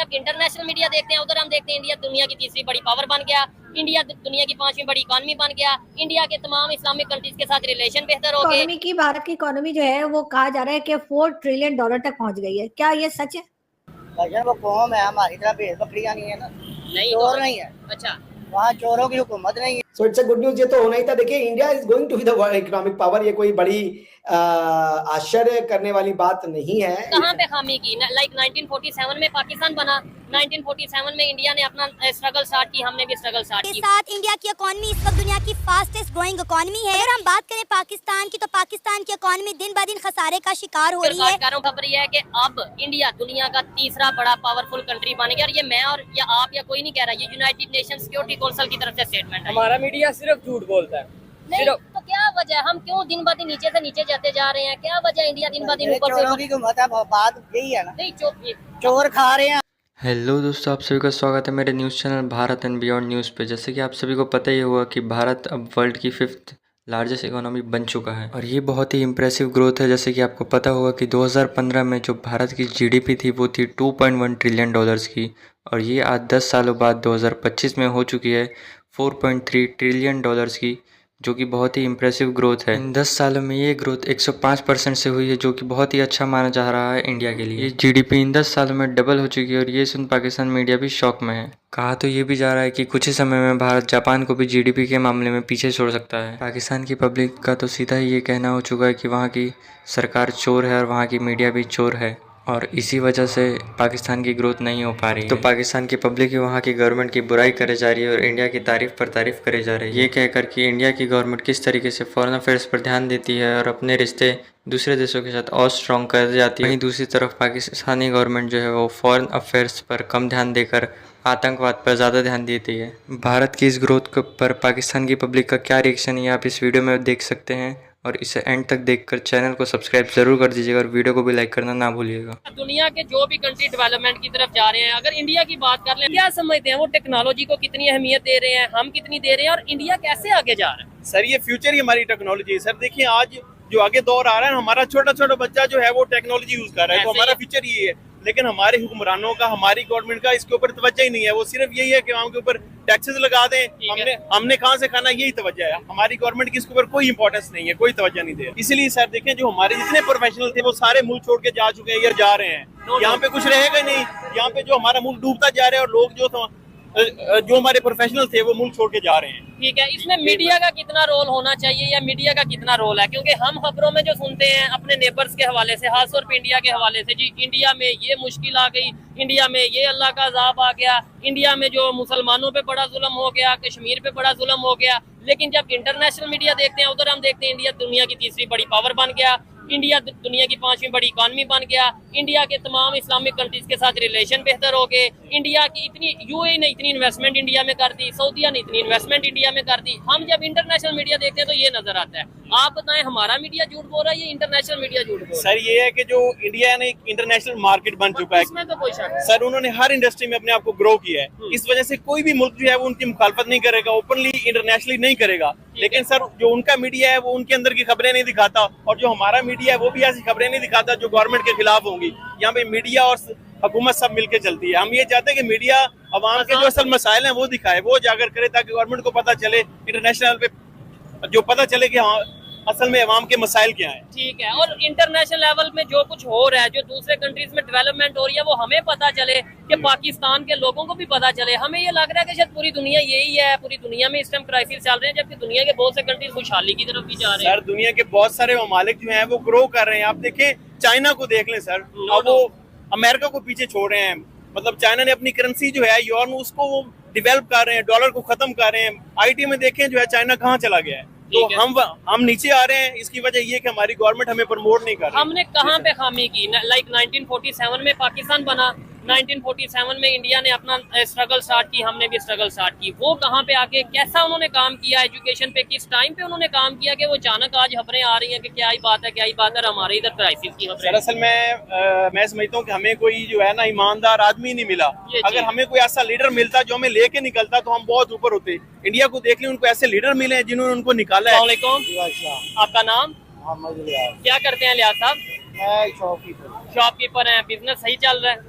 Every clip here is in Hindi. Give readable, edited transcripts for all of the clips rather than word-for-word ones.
जब इंटरनेशनल मीडिया देखते हैं उधर हम देखते हैं इंडिया दुनिया की तीसरी बड़ी पावर बन गया, इंडिया दुनिया की 5वीं बड़ी इकॉनमी बन गया, इंडिया के तमाम इस्लामिक कंट्रीज के साथ रिलेशन बेहतर हो गए। इकोनॉमी की भारत की इकोनॉमी जो है वो कहा जा रहा है कि $4 ट्रिलियन तक पहुंच गई है, क्या ये सच है? भाईजान वो कौम है, हमारी तरह भेड़ बकरियां नहीं है ना, नहीं चोर तो नहीं है, अच्छा वहाँ चोरों की हुकूमत नहीं है। So it's a good news. ये तो होना ही था। देखिए, India is going to be the world economic power. ये कोई बड़ी आश्चर्य करने वाली बात नहीं है। कहाँ पे खामी की? लाइक 1947 में पाकिस्तान बना, 1947 में इंडिया ने अपना स्ट्रगल स्टार्ट की, हमने भी स्ट्रगल स्टार्ट की। साथ इंडिया की इकोनॉमी इस वक्त दुनिया की फास्टेस्ट ग्रोइंग इकोनॉमी है। अगर हम बात करें पाकिस्तान की, तो पाकिस्तान की इकोनॉमी दिन ब दिन खसारे का शिकार हो रही है। खबर यह है कि अब इंडिया दुनिया का तीसरा बड़ा पावरफुल कंट्री बन गया। और ये मैं और या आप या कोई नहीं कह रहा, ये यूनाइटेड नेशन सिक्योरिटी काउंसिल की तरफ से स्टेटमेंट है। हमारा मीडिया सिर्फ झूठ बोलता है। नहीं तो क्या वजह है, हम क्यों दिन ब दिन नीचे से नीचे जाते जा रहे हैं? क्या वजह इंडिया दिन ब दिन ऊपर चोरों की हुकूमत है, बात यही है ना, नहीं चोर खा रहे हैं। हेलो दोस्तों, आप सभी का स्वागत है मेरे news channel Bharat and beyond news पे। जैसे कि आप सभी को पता ही होगा कि भारत अब वर्ल्ड की 5th लार्जेस्ट इकोनॉमी बन चुका है और ये बहुत ही इम्प्रेसिव ग्रोथ है। जैसे कि आपको पता होगा कि 2015 में जो भारत की जीडीपी थी वो थी $2.1 ट्रिलियन की, और ये आज 10 सालों बाद 2025 में हो चुकी है $4.3 ट्रिलियन की, जो कि बहुत ही इम्प्रेसिव ग्रोथ है। इन 10 सालों में ये ग्रोथ 105% से हुई है, जो कि बहुत ही अच्छा माना जा रहा है इंडिया के लिए। ये जीडीपी इन 10 सालों में डबल हो चुकी है और ये सुन पाकिस्तान मीडिया भी शौक में है। कहा तो ये भी जा रहा है कि कुछ ही समय में भारत जापान को भी जीडीपी के मामले में पीछे छोड़ सकता है। पाकिस्तान की पब्लिक का तो सीधा ही ये कहना हो चुका है कि वहाँ की सरकार चोर है और वहाँ की मीडिया भी चोर है, और इसी वजह से पाकिस्तान की ग्रोथ नहीं हो पा रही है। तो पाकिस्तान की पब्लिक ही वहाँ की गवर्नमेंट की बुराई करे जा रही है और इंडिया की तारीफ पर तारीफ करे जा रही है, ये कहकर कि इंडिया की गवर्नमेंट किस तरीके से फॉरेन अफेयर्स पर ध्यान देती है और अपने रिश्ते दूसरे देशों के साथ और स्ट्रॉन्ग कर जाती है। वहीं दूसरी तरफ पाकिस्तानी गवर्नमेंट जो है वो फॉरेन अफेयर्स पर कम ध्यान देकर आतंकवाद पर ज़्यादा ध्यान देती है। भारत की इस ग्रोथ पर पाकिस्तान की पब्लिक का क्या रिएक्शन है आप इस वीडियो में देख सकते हैं, और इसे एंड तक देखकर चैनल को सब्सक्राइब जरूर कर दीजिएगा और वीडियो को भी लाइक करना ना भूलिएगा। दुनिया के जो भी कंट्री डेवलपमेंट की तरफ जा रहे हैं, अगर इंडिया की बात कर लें, क्या समझते हैं वो टेक्नोलॉजी को कितनी अहमियत दे रहे हैं, हम कितनी दे रहे हैं, और इंडिया कैसे आगे जा रहा है? सर ये फ्यूचर ही हमारी टेक्नोलॉजी है। सर देखिए, आज जो आगे दौर आ रहा है, हमारा छोटा छोटा बच्चा जो है वो टेक्नोलॉजी यूज कर रहा है, तो हमारा फ्यूचर ये है। लेकिन हमारे हुक्मरानों का, हमारी गवर्नमेंट का इसके ऊपर तवज्जो ही नहीं है। वो सिर्फ यही है कि हम के ऊपर टैक्सेस लगा दें, हमने कहाँ से खाना, यही तवज्जो है। हमारी गवर्नमेंट की इसके ऊपर कोई इंपॉर्टेंस नहीं है, कोई तवज्जो नहीं दे। इसलिए सर देखें, जो हमारे जितने प्रोफेशनल थे वो सारे मुल्क छोड़ के जा चुके हैं या जा रहे हैं। यहाँ पे कुछ रहेगा नहीं। यहाँ पे जो हमारा मुल्क डूबता जा रहा है और लोग जो हमारे प्रोफेशनल थे वो मुल्क छोड़ के जा रहे हैं। ठीक है, इसमें मीडिया का कितना रोल होना चाहिए या मीडिया का कितना रोल है? क्योंकि हम खबरों में जो सुनते हैं अपने नेबर्स के हवाले से, खासतौर पे इंडिया के हवाले से, जी इंडिया में ये मुश्किल आ गई, इंडिया में ये अल्लाह का अज़ाब आ गया, इंडिया में जो मुसलमानों पे बड़ा जुल्म हो गया, कश्मीर पे बड़ा जुल्म हो गया। लेकिन जब इंटरनेशनल मीडिया देखते हैं उधर हम देखते हैं इंडिया दुनिया की तीसरी बड़ी पावर बन गया, इंडिया दुनिया की 5वीं बड़ी इकॉनमी बन गया, इंडिया के तमाम इस्लामिक कंट्रीज के साथ रिलेशन बेहतर हो गए, इंडिया की इतनी यूएई ने इतनी इन्वेस्टमेंट इंडिया में कर दी, सऊदीया ने इतनी इन्वेस्टमेंट इंडिया में कर दी। हम जब इंटरनेशनल मीडिया देखते हैं तो ये नजर आता है। आप बताएं, हमारा मीडिया झूठ बोल रहा है या इंटरनेशनल मीडिया झूठ बोल रहा है? सर ये है कि जो इंडिया ने इंटरनेशनल मार्केट बन चुका है, इसमें तो कोई शक नहीं। सर उन्होंने हर इंडस्ट्री में अपने आप को ग्रो किया है। इस वजह से कोई भी मुल्क जो है वो उनकी मुखालफत नहीं करेगा, ओपनली इंटरनेशनली नहीं करेगा। लेकिन सर जो उनका मीडिया है वो उनके अंदर की खबरें नहीं दिखाता, और जो हमारा मीडिया है वो भी ऐसी खबरें नहीं दिखाता जो गवर्नमेंट के खिलाफ होंगी। यहाँ पे मीडिया और हुकूमत सब मिलकर चलती है। हम ये चाहते हैं कि मीडिया अवाम के जो असल मसाइल हैं वो दिखाए, वो जाकर करे, ताकि गवर्नमेंट को पता चले, इंटरनेशनल पे जो पता चले कि हाँ असल में अवाम के मसाइल क्या हैं। ठीक है, और इंटरनेशनल लेवल में जो कुछ हो रहा है, जो दूसरे कंट्रीज में डेवलपमेंट हो रही है, वो हमें पता चले, कि पाकिस्तान के लोगों को भी पता चले। हमें ये लग रहा है कि शायद पूरी दुनिया यही है, पूरी दुनिया में इस टाइम क्राइसिस चल रहे हैं, जबकि दुनिया के बहुत से कंट्रीज खुशहाली की तरफ भी जा रहे हैं। सर दुनिया के बहुत सारे ममालिक जो हैं वो ग्रो कर रहे हैं। आप देखें, चाइना को देख लें सर, अब वो अमेरिका को पीछे छोड़ रहे हैं। मतलब चाइना ने अपनी करेंसी जो है युआन, उसको वो डेवलप कर रहे हैं, डॉलर को खत्म कर रहे हैं। आईटी में देखें जो है चाइना कहाँ चला गया है। तो हम नीचे आ रहे हैं। इसकी वजह ये है कि हमारी गवर्नमेंट हमें प्रमोट नहीं कर रही। हमने कहाँ पे खामी की? लाइक 1947 में पाकिस्तान बना, 1947 में इंडिया ने अपना स्ट्रगल स्टार्ट की, हमने भी स्ट्रगल स्टार्ट की। वो कहाँ पे आके कैसा उन्होंने काम किया एजुकेशन पे, किस टाइम पे उन्होंने काम किया कि वो अचानक आज खबरें आ रही हैं कि क्या ही बात है, क्या ही बात है, हमारे इधर क्राइसिस की खबरें। दरअसल मैं समझता हूँ कि हमें कोई जो है ना ईमानदार आदमी नहीं मिला। अगर हमें कोई ऐसा लीडर मिलता जो हमें लेके निकलता तो हम बहुत ऊपर होते। इंडिया को देख लें, उनको ऐसे लीडर मिले हैं जिन्होंने उनको निकाला है। आपका नाम? क्या करते हैं लियाज साहब? मैं शॉपकीपर हैं, बिजनेस सही चल रहा है?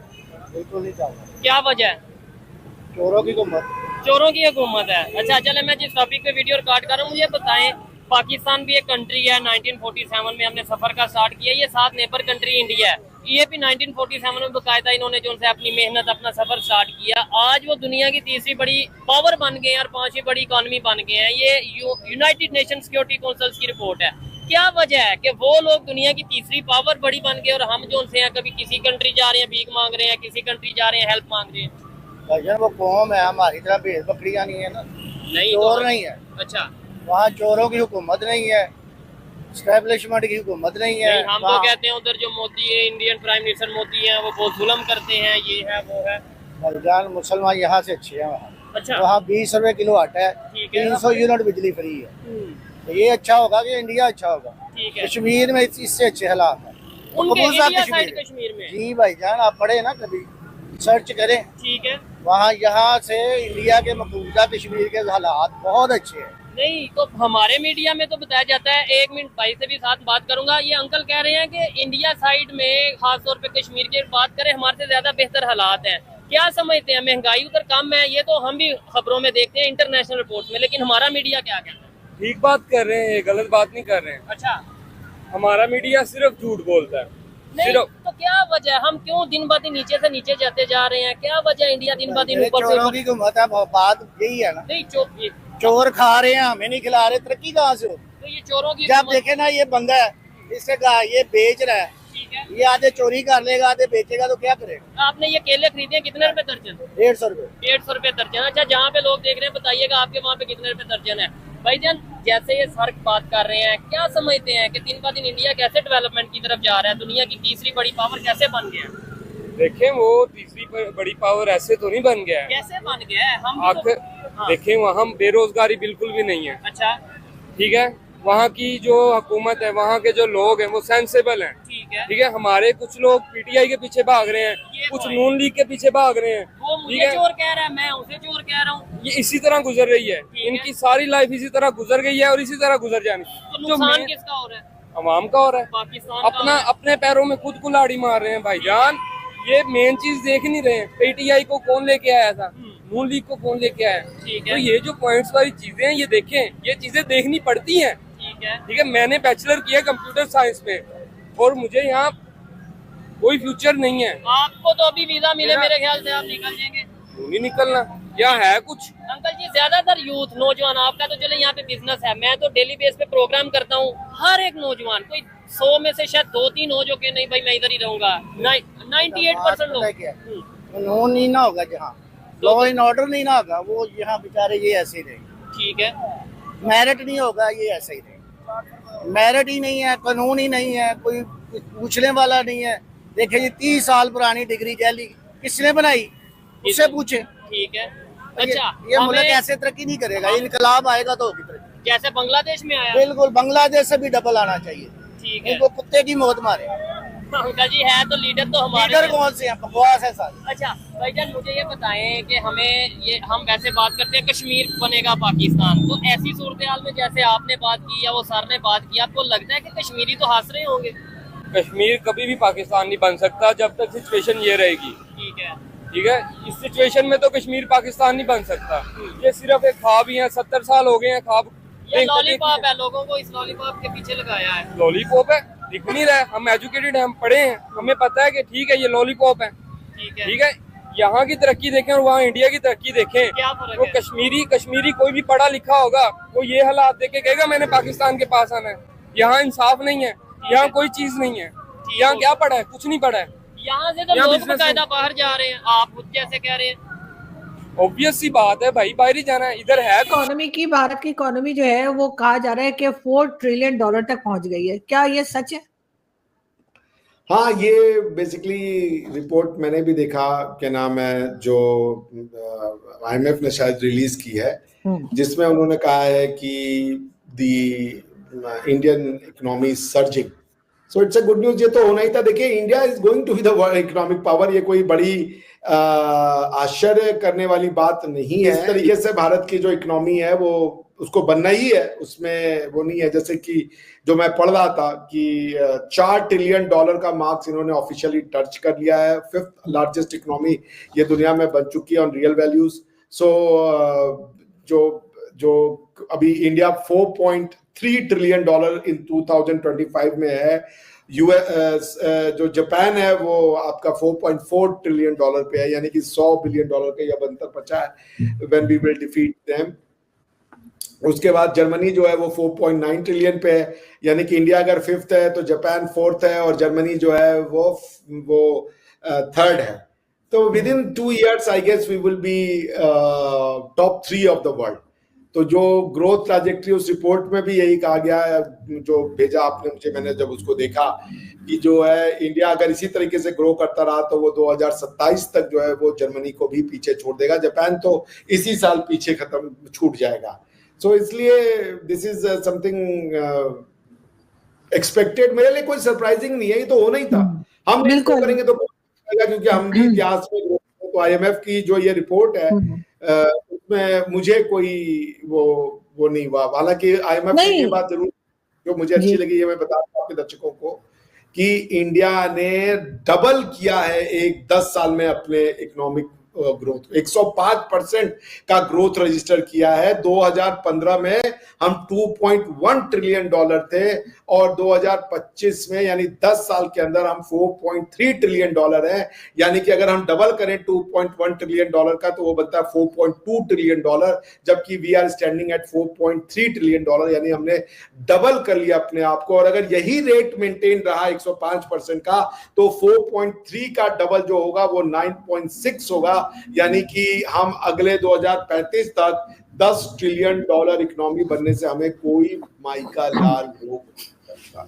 बिल्कुल नहीं चल रहा। क्या वजह है? चोरों की हुकूमत। चोरों की हुकूमत है। अच्छा चले, मैं जिस टॉपिक पे वीडियो रिकॉर्ड कर रहा हूँ मुझे बताएं, पाकिस्तान भी एक कंट्री है, 1947 में हमने सफर का स्टार्ट किया, ये साथ नेबर कंट्री इंडिया है, ये भी 1947 में बकायदा इन्होंने जो उनसे अपनी मेहनत अपना सफर स्टार्ट किया, आज वो दुनिया की तीसरी बड़ी पावर बन गए हैं और पांचवी बड़ी इकॉनमी बन गए हैं। ये यूनाइटेड नेशन सिक्योरिटी काउंसिल की रिपोर्ट है। क्या वजह है कि वो लोग दुनिया की तीसरी पावर बड़ी बन गए और हम जो उनसे हैं, कभी किसी कंट्री जा रहे हैं भीख मांग रहे हैं, किसी कंट्री जा रहे हैं हेल्प मांग रहे हैं। भाईजान वो कौम है हमारी तरह भेड़ बकरियां नहीं है ना, नहीं चोर तो नहीं है। अच्छा वहाँ चोरों की हुकूमत नहीं है, स्टैब्लिशमेंट की हुकूमत नहीं है। नहीं, हम तो कहते हैं उधर जो मोदी है, इंडियन प्राइम मिनिस्टर मोदी है, वो बहुत जुल्म करते हैं, ये है वो है। भाईजान मुसलमान यहाँ से अच्छे हैं। वहाँ अच्छा वहाँ 20 रुपए किलो आटा है, ठीक है। 300 यूनिट बिजली फ्री है। तो ये अच्छा होगा कि इंडिया अच्छा होगा। ठीक है। कश्मीर में इससे अच्छे हालात हैं। उनके कौन सा इंडिया साइड कश्मीर? कश्मीर में। जी भाईजान आप पढ़े ना, कभी सर्च करें। ठीक है। वहाँ यहाँ से इंडिया के मकबूजा कश्मीर के हालात बहुत अच्छे हैं। नहीं तो हमारे मीडिया में तो बताया जाता है, एक मिनट भाई से भी साथ बात करूंगा, ये अंकल कह रहे हैं कि इंडिया साइड में खास तौर पे कश्मीर की बात करें हमारे से ज्यादा बेहतर हालात हैं। क्या समझते हैं, महंगाई उधर कम है, ये तो हम भी खबरों में देखते हैं इंटरनेशनल रिपोर्ट्स में, लेकिन हमारा मीडिया क्या कहता है? ठीक बात कर रहे हैं, गलत बात नहीं कर रहे हैं। अच्छा हमारा मीडिया सिर्फ झूठ बोलता है। नहीं सिर्फ तो क्या वजह है, हम क्यों दिन ब दिन नीचे से नीचे जाते जा रहे हैं? क्या वजह है इंडिया दिन ब दिन ऊपर से चोरों ऊपर? की हुकूमत है, बात यही है ना। नहीं चोर खा रहे हैं, हमें नहीं खिला रहे, तरक्की कहाँ से हो? तो ये चोरों की जब हुकूमत- देखे ना ये बंदा है, इससे कहा ये बेच रहा है, ठीक है। ये आधे चोरी कर लेगा आधे बेचेगा, तो क्या करेगा? आपने ये केले खरीदे हैं, कितने रुपए दर्जन? 150 रुपए। 150 रुपए दर्जन। अच्छा जहाँ पे लोग देख रहे हैं बताइएगा आपके वहाँ पे कितने रुपए दर्जन है? भाईजान जैसे ये सर बात कर रहे हैं, क्या समझते हैं कि दिन ब दिन इंडिया कैसे डेवलपमेंट की तरफ जा रहा है, दुनिया की तीसरी बड़ी पावर कैसे बन गया है? देखें, वो तीसरी बड़ी पावर ऐसे तो नहीं बन गया है। कैसे बन गया है? हम भी आखिर तो- हाँ। देखें, वहाँ बेरोजगारी बिल्कुल भी नहीं है। अच्छा ठीक है, वहाँ की जो हुकूमत है, वहाँ के जो लोग हैं वो सेंसेबल हैं। ठीक है। ठीक है, हमारे कुछ लोग पीटीआई के पीछे भाग रहे हैं, ये कुछ तो है। नून लीग के पीछे भाग रहे हैं। वो ठीक मुझे है, चोर कह रहा है, मैं उसे चोर कह रहा हूँ। ये इसी तरह गुजर रही है, है। इनकी सारी लाइफ इसी तरह गुजर गई है और इसी तरह गुजर जानी। तो जो नुकसान मैं- किसका हो रहा है? अवाम का हो रहा है, पाकिस्तान का अपना हो रहा है। अपने पैरों में खुद कुल्हाड़ी मार रहे हैं भाईजान। ये मेन चीज देख नहीं रहे हैं, पीटीआई को कौन लेके आया था, नून लीग को कौन लेके आया। ठीक तो है। ये जो पॉइंट्स वाली चीजें हैं, ये देखें, ये चीजें देखनी पड़ती हैं। ठीक है। ठीक है, मैंने बैचलर किया कंप्यूटर साइंस में और मुझे यहाँ कोई फ्यूचर नहीं है। आपको तो अभी वीजा मिले, मेरा- मेरे ख्याल से आप निकल जाएंगे। क्यों नहीं निकलना, या है कुछ। अंकल जी ज्यादातर यूथ नौजवान, आपका तो चले यहाँ पे बिजनेस है, मैं तो डेली बेस पे प्रोग्राम करता हूँ, हर एक नौजवान कोई 100 में से शायद 2-3 हो जो कि नहीं भाई मैं इधर ही रहूंगा। 98% पता है लोग। क्या? कानून नहीं ना होगा जहाँ, लॉ एंड ऑर्डर नहीं ना होगा, वो यहाँ बेचारे ये ऐसे ही रहेंगे। ठीक है। मेरिट नहीं होगा, ये ऐसे ही रहेंगे। मेरिट ही नहीं है, कानून ही नहीं है, कोई पूछने वाला नहीं है। देखे जी 30 साल पुरानी डिग्री जाली किसने बनाई, उससे पूछे। ठीक है। ये अच्छा मुल्क हमें ऐसे तरक्की नहीं करेगा, इनकलाब आएगा तो होगी तरक्की। जैसे बांग्लादेश में आया। बिल्कुल, बांग्लादेश से भी डबल आना चाहिए। ठीक है। इनको कुत्ते की मौत मारे। अंकल जी है तो लीडर तो हमारे लीडर कौन से हैं, बकवास है सारी। अच्छा भाईजान मुझे ये बताएं कि हमें ये हम वैसे बात करते हैं कश्मीर बनेगा पाकिस्तान, तो ऐसी सूरत हाल में जैसे आपने बात की या वो सर ने बात की, आपको लगता है कि कश्मीरी तो हंस रहे होंगे? कश्मीर कभी भी पाकिस्तान नहीं बन सकता जब तक सिचुएशन ये रहेगी। ठीक है। ठीक है, इस सिचुएशन में तो कश्मीर पाकिस्तान नहीं बन सकता। ये सिर्फ एक ख्वाब ही है, 70 साल हो गए हैं ख्वाब। ये लॉलीपॉप है, लोगों को इस लॉलीपॉप के पीछे लगाया है। लॉलीपॉप है, दिख नहीं रहा है। हम एजुकेटेड हैं, हम पढ़े हैं, हमें पता है कि ठीक है ये लॉलीपॉप है। ठीक है। ठीक है, यहाँ की तरक्की देखें और वहाँ इंडिया की तरक्की देखें। क्या फर्क वो है? कश्मीरी कोई भी पढ़ा लिखा होगा, वो ये हालात देख के कहेगा मैंने पाकिस्तान के पास आना है। यहाँ इंसाफ नहीं है, यहाँ कोई चीज नहीं है। यहाँ क्या पढ़ा है, कुछ नहीं पढ़ा है। यहाँ से तो यहाँ लोग business बकायदा बाहर जा रहे हैं, आप खुद जैसे कह रहे हैं। ऑब्वियस सी बात है भाई, बाहर ही जाना है। इधर है इकोनॉमी की, भारत की इकोनॉमी जो है वो कहा जा रहा है कि $4 ट्रिलियन तक पहुंच गई है। क्या ये सच है? हाँ, ये बेसिकली रिपोर्ट मैंने भी देखा, क्या नाम है, जो IMF ने शायद रिलीज की है, जिसमें उन्होंने कहा है कि the Indian economy surging, so it's a good news. ये तो होना ही था। देखिए, India is going to be the economic power, ये कोई बड़ी आश्चर्य करने वाली बात नहीं है। इस तरीके से भारत की जो इकोनॉमी है वो उसको बनना ही है, उसमें वो नहीं है। जैसे कि जो मैं पढ़ रहा था कि $4 ट्रिलियन का मार्क्स इन्होंने ऑफिशियली टच कर लिया है। 5th लार्जेस्ट इकोनॉमी ये दुनिया में बन चुकी है ऑन रियल वैल्यूज। सो जो अभी इंडिया $4.3 ट्रिलियन इन 2025 में है। यूएस जो जापान है वो आपका $4.4 ट्रिलियन पे है, यानी कि $100 बिलियन का यह अंतर बचा है when we will defeat them. उसके बाद जर्मनी जो है वो 4.9 ट्रिलियन पे है, यानी कि इंडिया अगर 5th है तो जापान 4th है और जर्मनी जो है वो 3rd है। तो within 2 years I guess we will be top 3 of the world. तो जो ग्रोथ ट्रैजेक्टरी उस रिपोर्ट में भी यही कहा गया है, जो भेजा आपने मुझे, मैंने जब उसको देखा कि जो है इंडिया अगर इसी तरीके से ग्रो करता रहा तो वो 2027 तक जो है वो जर्मनी को भी पीछे छोड़ देगा। जापान तो इसी साल पीछे छूट जाएगा। सो इसलिए दिस इज समथिंग एक्सपेक्टेड। मेरे लिए कोई सरप्राइजिंग नहीं है, ये तो होना ही था। हम बिल्कुल करेंगे तो क्योंकि हम भी इतिहास में तो आईएमएफ की जो ये रिपोर्ट है उसमें मुझे कोई वो नहीं हुआ। हालांकि आईएमएफ की ये बात जरूर जो मुझे अच्छी लगी, ये मैं बता दूं आपके दर्शकों को कि इंडिया ने डबल किया है 10 साल में अपने इकोनॉमिक ग्रोथ। 105% का ग्रोथ रजिस्टर किया है। 2015 में हम $2.1 ट्रिलियन थे और 2025 में यानी 10 साल के अंदर हम $4.3 ट्रिलियन है। यानी कि अगर हम डबल करें 2.1 ट्रिलियन का तो वो बनता है $4.2 ट्रिलियन, जबकि we are standing at $4.3 trillion, यानी हमने डबल कर लिया अपने आप को। और अगर यही रेट मेंटेन रहा 105% का तो 4.3 का डबल जो होगा वो 9.6 होगा, यानी कि हम अगले 2035 तक $10 ट्रिलियन इकोनॉमी बनने से हमें कोई माई का लाल नहीं सकता।